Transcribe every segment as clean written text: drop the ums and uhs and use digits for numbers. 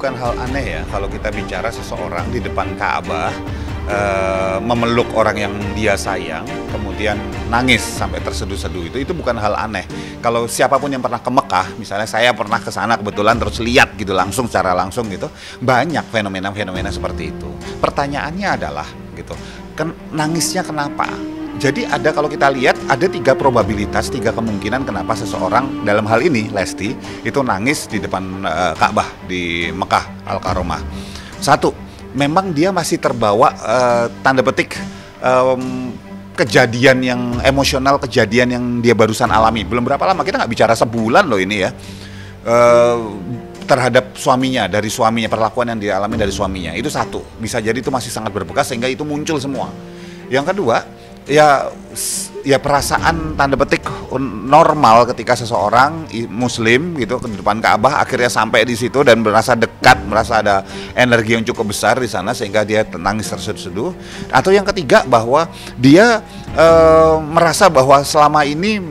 bukan hal aneh ya kalau kita bicara seseorang di depan Ka'bah memeluk orang yang dia sayang, kemudian nangis sampai terseduh-seduh, itu bukan hal aneh. Kalau siapapun yang pernah ke Mekah, misalnya saya pernah ke sana kebetulan terus lihat gitu langsung secara langsung gitu, banyak fenomena-fenomena seperti itu. Pertanyaannya adalah gitu, nangisnya kenapa? Jadi kalau kita lihat ada 3 probabilitas, 3 kemungkinan kenapa seseorang dalam hal ini Lesti itu nangis di depan Ka'bah di Mekah Al-Karomah. 1, memang dia masih terbawa tanda petik kejadian yang emosional, kejadian yang dia barusan alami. Belum berapa lama, kita nggak bicara sebulan loh ini ya, terhadap suaminya, dari suaminya, perlakuan yang dialami dari suaminya. Itu 1, bisa jadi itu masih sangat berbekas sehingga itu muncul semua. Yang kedua, ya perasaan tanda petik normal ketika seseorang muslim gitu ke depan Ka'bah akhirnya sampai di situ dan merasa dekat, merasa ada energi yang cukup besar di sana sehingga dia nangis terseduh-seduh. Atau yang ketiga, bahwa dia merasa bahwa selama ini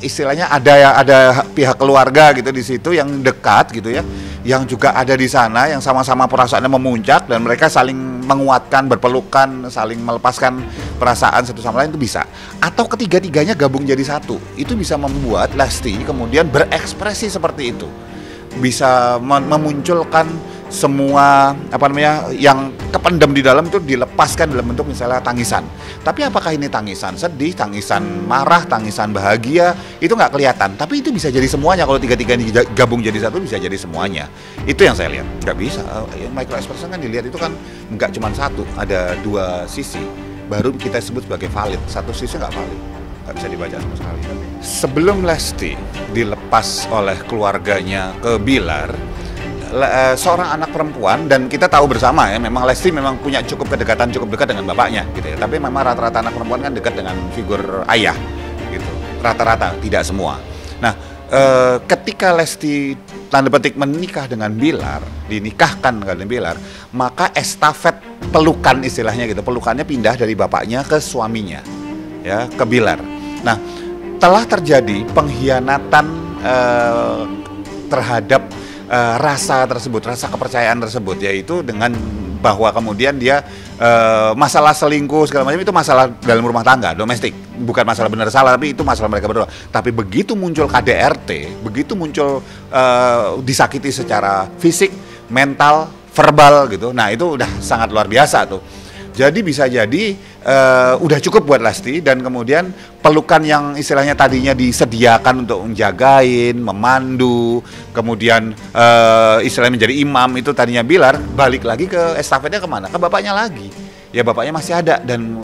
istilahnya ada pihak keluarga gitu di situ yang dekat gitu ya, yang juga ada di sana, yang sama-sama perasaannya memuncak dan mereka saling menguatkan, berpelukan, saling melepaskan perasaan satu sama lain, itu bisa. Atau ketiga-tiganya gabung jadi satu, itu bisa membuat Lesti kemudian berekspresi seperti itu, bisa memunculkan semua yang kependam di dalam itu dilepaskan dalam bentuk misalnya tangisan. Tapi apakah ini tangisan sedih, tangisan marah, tangisan bahagia, itu nggak kelihatan. Tapi itu bisa jadi semuanya. Kalau tiga-tiganya gabung jadi satu, bisa jadi semuanya. Itu yang saya lihat. Nggak bisa. Micro expression kan dilihat itu kan nggak cuma satu, ada 2 sisi. Baru kita sebut sebagai valid. Satu sisi nggak valid, nggak bisa dibaca sama sekali. Sebelum Lesti dilepas oleh keluarganya ke Bilar, seorang anak perempuan, dan kita tahu bersama ya, memang Lesti memang punya cukup dekat dengan bapaknya gitu ya. Tapi memang rata-rata anak perempuan kan dekat dengan figur ayah gitu. Rata-rata, tidak semua. Nah, ketika Lesti tanda petik menikah dengan Bilar, dinikahkan dengan Bilar, maka estafet pelukan istilahnya gitu, pelukannya pindah dari bapaknya ke suaminya ya, ke Bilar. Nah, telah terjadi pengkhianatan terhadap rasa tersebut, rasa kepercayaan tersebut, yaitu dengan bahwa kemudian dia masalah selingkuh segala macam itu masalah dalam rumah tangga, domestik, bukan masalah benar salah, tapi itu masalah mereka berdua. Tapi begitu muncul KDRT, begitu muncul disakiti secara fisik, mental, verbal gitu, nah itu udah sangat luar biasa tuh. Jadi bisa jadi udah cukup buat Lesti, dan kemudian pelukan yang istilahnya tadinya disediakan untuk menjagain, memandu, kemudian istilahnya menjadi imam, itu tadinya Bilar, balik lagi ke estafetnya kemana? Ke bapaknya lagi. Ya bapaknya masih ada, dan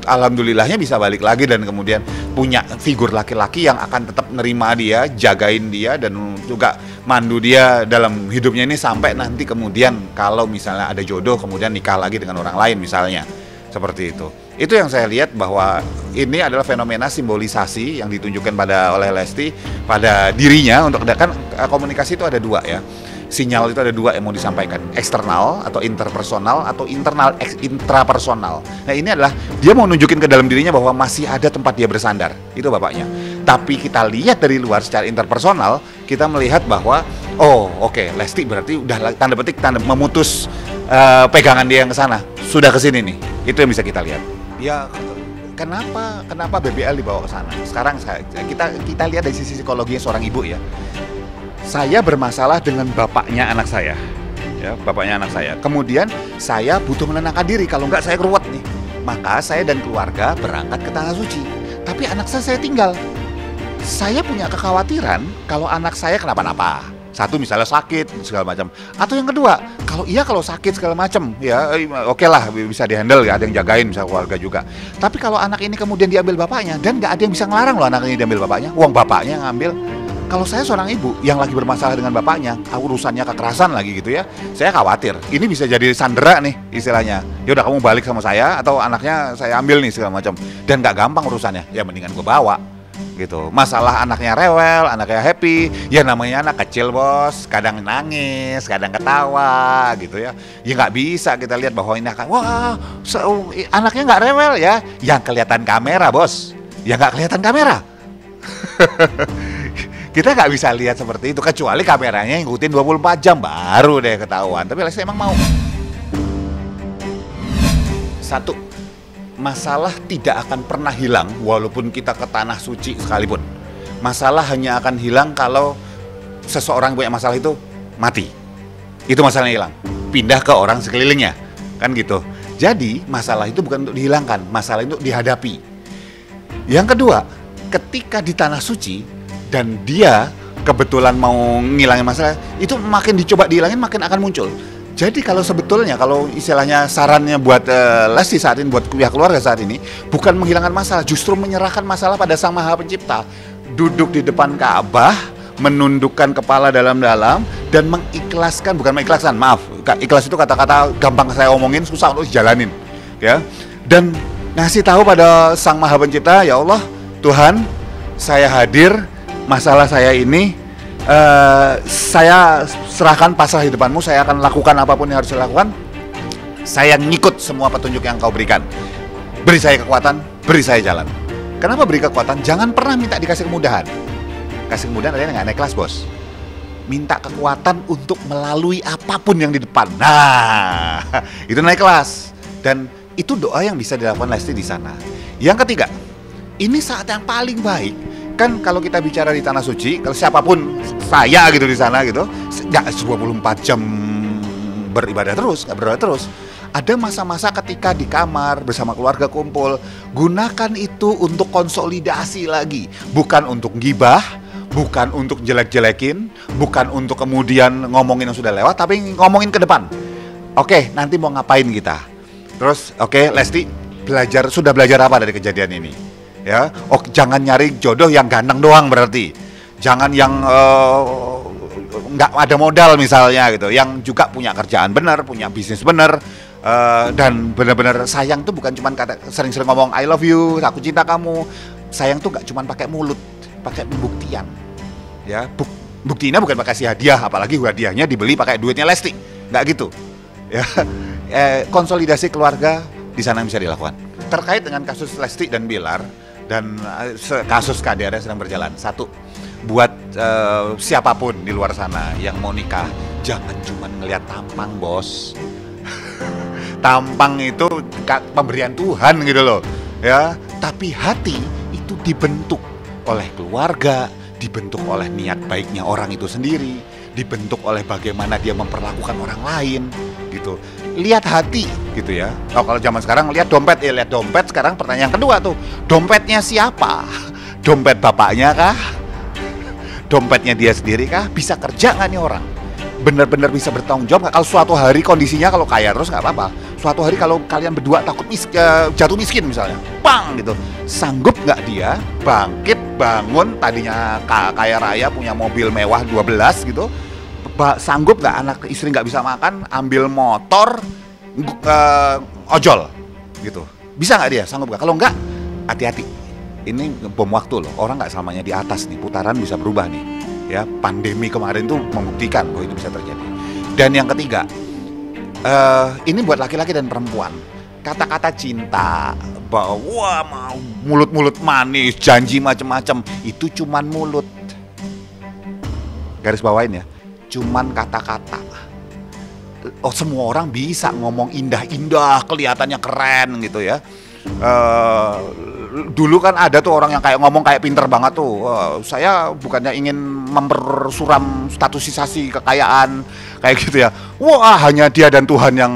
alhamdulillahnya bisa balik lagi dan kemudian punya figur laki-laki yang akan tetap nerima dia, jagain dia, dan juga mandu dia dalam hidupnya ini sampai nanti kemudian kalau misalnya ada jodoh kemudian nikah lagi dengan orang lain misalnya, seperti itu. Itu yang saya lihat bahwa ini adalah fenomena simbolisasi yang ditunjukkan oleh Lesti pada dirinya. Untuk kan komunikasi itu ada 2 ya. Sinyal itu ada 2 yang mau disampaikan, eksternal atau interpersonal, atau internal intrapersonal. Nah, ini adalah dia mau nunjukin ke dalam dirinya bahwa masih ada tempat dia bersandar, itu bapaknya. Tapi kita lihat dari luar secara interpersonal, kita melihat bahwa oke, Lesti berarti udah tanda petik memutus pegangan dia yang ke sana, sudah ke sini nih. Itu yang bisa kita lihat. Ya, kenapa BBL dibawa ke sana? Sekarang kita lihat dari sisi psikologinya seorang ibu ya. Saya bermasalah dengan bapaknya anak saya, ya, bapaknya anak saya. Kemudian saya butuh menenangkan diri, kalau enggak saya keruwet nih. Maka saya dan keluarga berangkat ke Tanah Suci. Tapi anak saya tinggal. Saya punya kekhawatiran kalau anak saya kenapa-napa. 1, misalnya sakit segala macam. Atau yang kedua, kalau sakit segala macam, ya oke lah, bisa dihandle, ya, ada yang jagain, bisa keluarga juga. Tapi kalau anak ini kemudian diambil bapaknya, dan nggak ada yang bisa ngelarang loh anak ini diambil bapaknya, uang bapaknya yang ngambil. Kalau saya seorang ibu yang lagi bermasalah dengan bapaknya, urusannya kekerasan lagi gitu ya, saya khawatir. Ini bisa jadi sandera nih istilahnya. Ya udah, kamu balik sama saya atau anaknya saya ambil nih segala macam. Dan nggak gampang urusannya. Ya mendingan gue bawa gitu. Masalah anaknya rewel, anaknya happy, ya namanya anak kecil bos, kadang nangis, kadang ketawa gitu ya. Ya nggak bisa kita lihat bahwa ini akan anaknya nggak rewel ya, yang kelihatan kamera bos, ya nggak kelihatan kamera. Kita nggak bisa lihat seperti itu, kecuali kameranya ngikutin 24 jam, baru deh ketahuan. Tapi Lesti emang mau. Satu, masalah tidak akan pernah hilang walaupun kita ke tanah suci sekalipun. Masalah hanya akan hilang kalau seseorang punya masalah itu mati. Itu masalahnya hilang. Pindah ke orang sekelilingnya. Kan gitu. Jadi masalah itu bukan untuk dihilangkan, masalah itu dihadapi. Yang kedua, ketika di tanah suci dan dia kebetulan mau ngilangin masalah, itu makin dicoba dihilangin makin akan muncul. Jadi kalau sebetulnya, kalau istilahnya sarannya buat Lesti saat ini, buat pihak keluarga saat ini, bukan menghilangkan masalah, justru menyerahkan masalah pada Sang Maha Pencipta. Duduk di depan Ka'bah, menundukkan kepala dalam-dalam, dan mengikhlaskan, bukan mengikhlaskan, maaf, ikhlas itu kata-kata gampang saya omongin, susah untuk dijalanin, ya. Dan ngasih tahu pada Sang Maha Pencipta, ya Allah, Tuhan, saya hadir, masalah saya ini, saya serahkan pasrah di depanmu, saya akan lakukan apapun yang harus dilakukan, saya ngikut semua petunjuk yang kau berikan, beri saya kekuatan, beri saya jalan. Kenapa beri kekuatan? Jangan pernah minta dikasih kemudahan. Kasih kemudahan artinya nggak naik kelas, bos. Minta kekuatan untuk melalui apapun yang di depan. Nah, itu naik kelas. Dan itu doa yang bisa dilakukan Lesti di sana. Yang ketiga, ini saat yang paling baik. Kan kalau kita bicara di tanah suci, kalau siapapun, saya gitu di sana gitu, nggak 24 jam beribadah terus, nggak beribadah terus. Ada masa-masa ketika di kamar bersama keluarga kumpul, gunakan itu untuk konsolidasi lagi, bukan untuk gibah, bukan untuk jelek-jelekin, bukan untuk kemudian ngomongin yang sudah lewat, tapi ngomongin ke depan. Oke, nanti mau ngapain kita? Terus, oke, Lesti sudah belajar apa dari kejadian ini? Ya, jangan nyari jodoh yang ganteng doang berarti. Jangan yang nggak ada modal misalnya gitu, yang juga punya kerjaan benar, punya bisnis benar. Dan benar-benar sayang tuh bukan cuma kata sering-sering ngomong I love you, aku cinta kamu. Sayang tuh gak cuma pakai mulut, pakai pembuktian. Ya, buktinya bukan pakai hadiah, apalagi hadiahnya dibeli pakai duitnya Lesti, nggak gitu. Ya, konsolidasi keluarga di sana yang bisa dilakukan. Terkait dengan kasus Lesti dan Bilar dan kasus KDR yang sedang berjalan. Satu, buat siapapun di luar sana yang mau nikah, jangan cuma ngelihat tampang, bos. Tampang itu pemberian Tuhan gitu loh, ya. Tapi hati itu dibentuk oleh keluarga, dibentuk oleh niat baiknya orang itu sendiri, dibentuk oleh bagaimana dia memperlakukan orang lain, gitu. Lihat hati, gitu ya. Oh, kalau zaman sekarang lihat dompet, ya lihat dompet. Sekarang pertanyaan kedua tuh, dompetnya siapa? Dompet bapaknya kah? Dompetnya dia sendiri kah? Bisa kerja nggak nih orang? Benar-benar bisa bertanggung jawab nggak? Kalau suatu hari kondisinya kalau kaya terus nggak apa-apa. Suatu hari kalau kalian berdua takut jatuh miskin misalnya, bang gitu, sanggup nggak dia bangkit bangun tadinya kaya raya punya mobil mewah 12 gitu, sanggup nggak anak istri nggak bisa makan ambil motor ojol gitu, bisa nggak dia? Sanggup nggak? Kalau nggak, hati-hati, ini bom waktu loh, orang nggak selamanya di atas nih, putaran bisa berubah nih. Ya, pandemi kemarin tuh membuktikan bahwa itu bisa terjadi. Dan yang ketiga, ini buat laki-laki dan perempuan. Kata-kata cinta, bahwa mau mulut-mulut manis, janji macam-macam, itu cuman mulut. Garis bawain ya, cuman kata-kata. Oh, semua orang bisa ngomong indah-indah, kelihatannya keren gitu ya. Dulu kan ada tuh orang yang kayak ngomong kayak pinter banget tuh. Saya bukannya ingin mempersuram statusisasi kekayaan kayak gitu ya. Wah, hanya dia dan Tuhan yang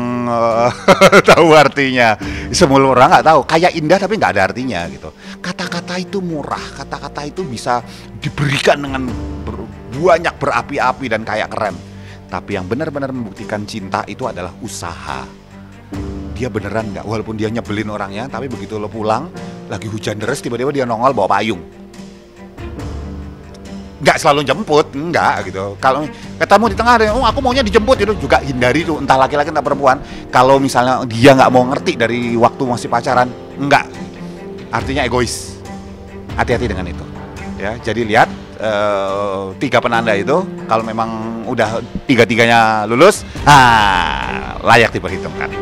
tahu artinya. Semua orang nggak tahu. Kayak indah tapi nggak ada artinya gitu. Kata-kata itu murah. Kata-kata itu bisa diberikan dengan banyak berapi-api dan kayak keren. Tapi yang benar-benar membuktikan cinta itu adalah usaha. Dia beneran nggak, walaupun dia nyebelin orangnya, tapi begitu lo pulang lagi hujan deras tiba-tiba dia nongol bawa payung. Nggak selalu jemput, enggak gitu. Kalau ketemu di tengah, oh aku maunya dijemput, itu juga hindari tuh, entah laki-laki entah perempuan. Kalau misalnya dia nggak mau ngerti dari waktu masih pacaran, enggak, artinya egois. Hati-hati dengan itu. Ya, jadi lihat 3 penanda itu, kalau memang udah 3-3-nya lulus, layak diperhitungkan.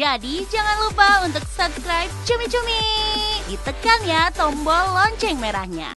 Jadi jangan lupa untuk subscribe Cumi Cumi. Ditekan ya tombol lonceng merahnya.